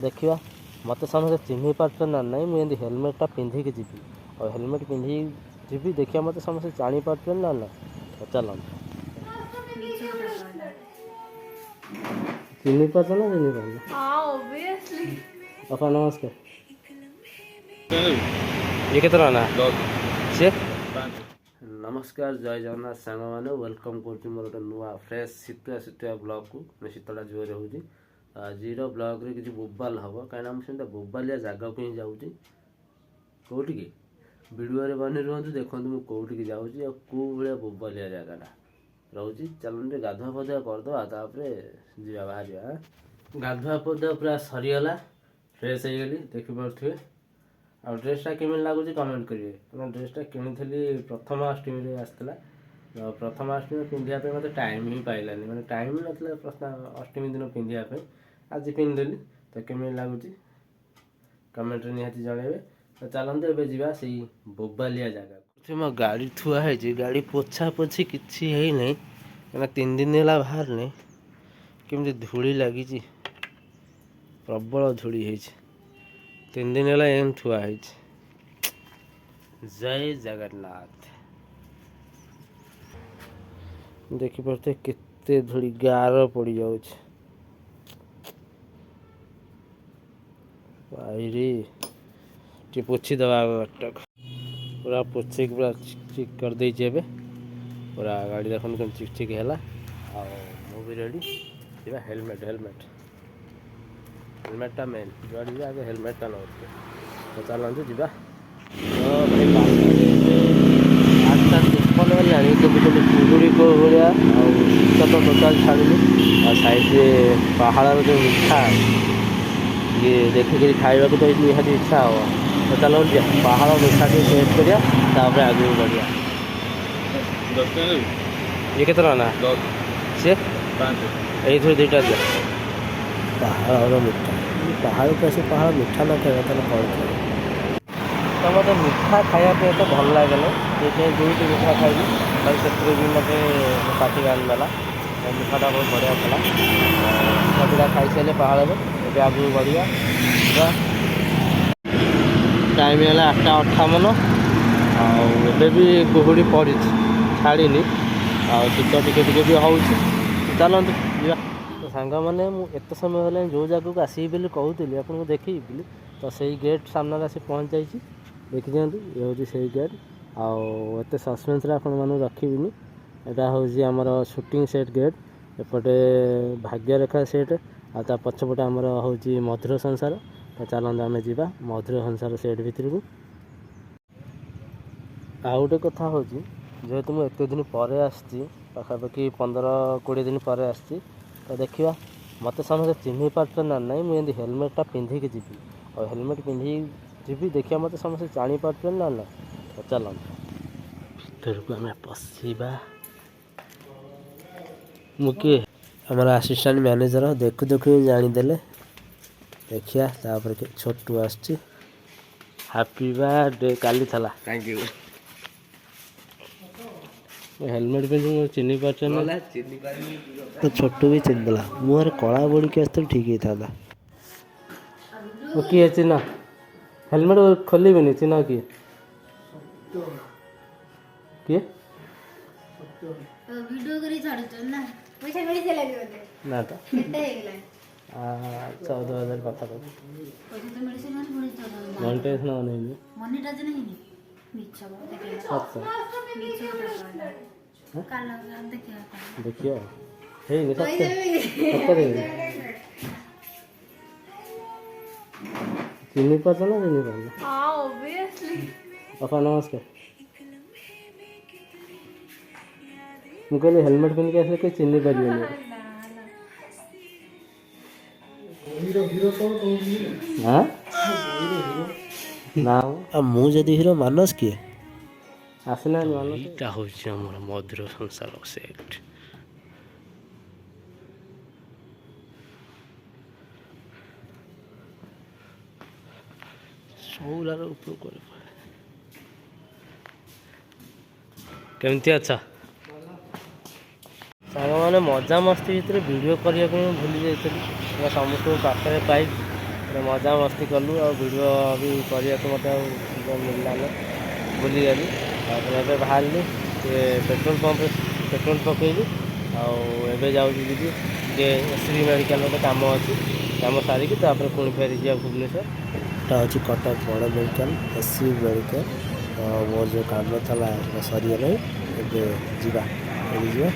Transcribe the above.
देखा मत समझे चिन्ह पार्थ ना ना मुझे हेलमेटा पिंधिकी जी और हेलमेट पिंधिकी जी देखिए मत समझे जानी पार्थ ना ना चल चिन्ह पार्थ ना चिन्ह पार्थ अपा नमस्कार ये केत ना सी नमस्कार जय जगन्नाथ सांग मैंने वेलकम कर मोर गोटे नुआ फ्रेश शीतुआ शीतुआ ब्लॉग को मैं शीतला जोर हो आज ब्लॉग रे किसी बोबाल हम कहीं मुझे बोबालिया जगह को ही जाऊँगी कौटी की वीडियो बनी रुहतु देखो मुझे कौटी की जाऊँगी और कौ भाया बोबालिया जगटा रोचे चलते गाधुआ पधुआ करदे जा बाहर गाधुआ पधुआ पूरा सरीगला फ्रेश हो गली देखिपे आ ड्रेसटा केमी लगुच कमेंट करेंगे ड्रेसटा किनी प्रथमाष्टमी आसला प्रथमाष्टमी पिंधापी मत टाइम ही पाइलानी मैंने टाइम ही ना अष्टमी दिन पिंधापी आज पिंधिदेली तो केमी लगुच कमेंट निहाती जनइबे तो चलते एवं जावा से बोबालिया जगह मो गाड़ी थुआ है गाड़ी पोछा पोछी किसी है नहीं क्या 3 दिन है बाहर नहीं केमती धूली लगी प्रबल धूली है 3 दिन है एम थुआ है जय जगन्नाथ देखिपे केते धूली गार पड़ जाऊँ टे पोछी दबा पूरा पोछे पूरा चिक कर दे पूरा गाड़ी देख चिक चिक है भी रेडी हेलमेट हेलमेट हेलमेटा मेन गाड़ी आगे हेलमेटा न तो चलते जा तो भाई 8टा 53 है कुहुड़ी को भाया शीत तो टोटाल छाड़ुनी और साइड पहाड़ जो मीठा ये देखिक खावा तो निहाती इच्छा हम तो चलो पहाड़ मीठा टेस्ट करिया आगे बढ़िया ये केत ना सी ये 2टा दिया पहाड़ मीठा पहाड़ कैसे पहाड़ मीठा ना खाया तो कौन खाए तो मत मीठा खायापी तो भल लगे ये 2टी मीठा खाई से भी मत पार्टी आनदेला मीठाटा बहुत बढ़िया था मीठा खाई सारे पहाड़ में ये आगे बढ़िया टाइम है 8:58 आबे भी कुहुड़ी पड़ी छाड़ी शीत टिके भी हो चलते तो सांग मैंने एत समय है जो जगह को आसबी बोली कहूली आपको देखी तो सही गेट सामने आसी पहुँच जाइए देखी दिखाँ ये हूँ से गेट आते सस्पेन्स आपने रखी यहाँ हूँ आमर शूटिंग सेट गेट एपटे भाग्यरेखा सेट आ पछपटे आमर हूँ मधुर संसार तो चलते आम जा मधुर संसार सेट भितर को आ गोटे कथा हूँ जेहेतु मुझे एत दिन पर आखापाखि 15-20 दिन पर आसी तो देखा मत समझे चिन्ह पार्थ ना ना मुझे हेलमेटा पिंधिकी जी और हेलमेट पिंधिकी जी देखिए मत समझे जानी पार्थ ना ना तो चलते भर को आम पशा मुझे आमर असिस्टेंट मैनेजर देखु देखु जानीदे देखिया तापर के छोटू आसची हैप्पी बर्थडे काली थला थैंक यू हेलमेट पे चिन्ह पार्थ ना तो छोटू भी चिन्हला मुहर कला बड़ी के आसते ठीक ही था किए चिन्ह हेलमेट खोलबे चिन्ह किए किए वीडियो करी छाड़छ ना पैसा मिली से लागो ना तो केते हेगला 14,000 पाखा पैसा तो मिली से ना पुणी 14,000 मोनेटाइज ना नहीं मोनेटाइज नहीं मिच्छा देखिए मिच्छा काला देखिए देखियो हे नहीं सकते चिन्ह पार्थ ना चिन्ह पार्थ हां ऑब्वियसली अपा नमस्कार मुझे हेलमेट पहन के आसे कोई चिन्ह पारे हाँ ना मुझे हीरो मानस किए आसना मानस हूँ मधुर संसार सेट सौलार ऊपर केमती अच्छा सांग मैंने मजा मस्ती भितर वीडियो करने भूली जाइए समस्त पाखे पाई मजा मस्ती कलु और वीडियो भी करने को मत मिलला भूलीगली आगे बाहर पेट्रोल पंप पेट्रोल पकईली आए जाऊँगी श्री मेडिकल गोटे कम अच्छी कम सारिकी पुणी फेरी जा भुवनेश्वर हूँ कटक बड़ मेडिकल एससी मेडिकल मोर जो काम था सरीगला जा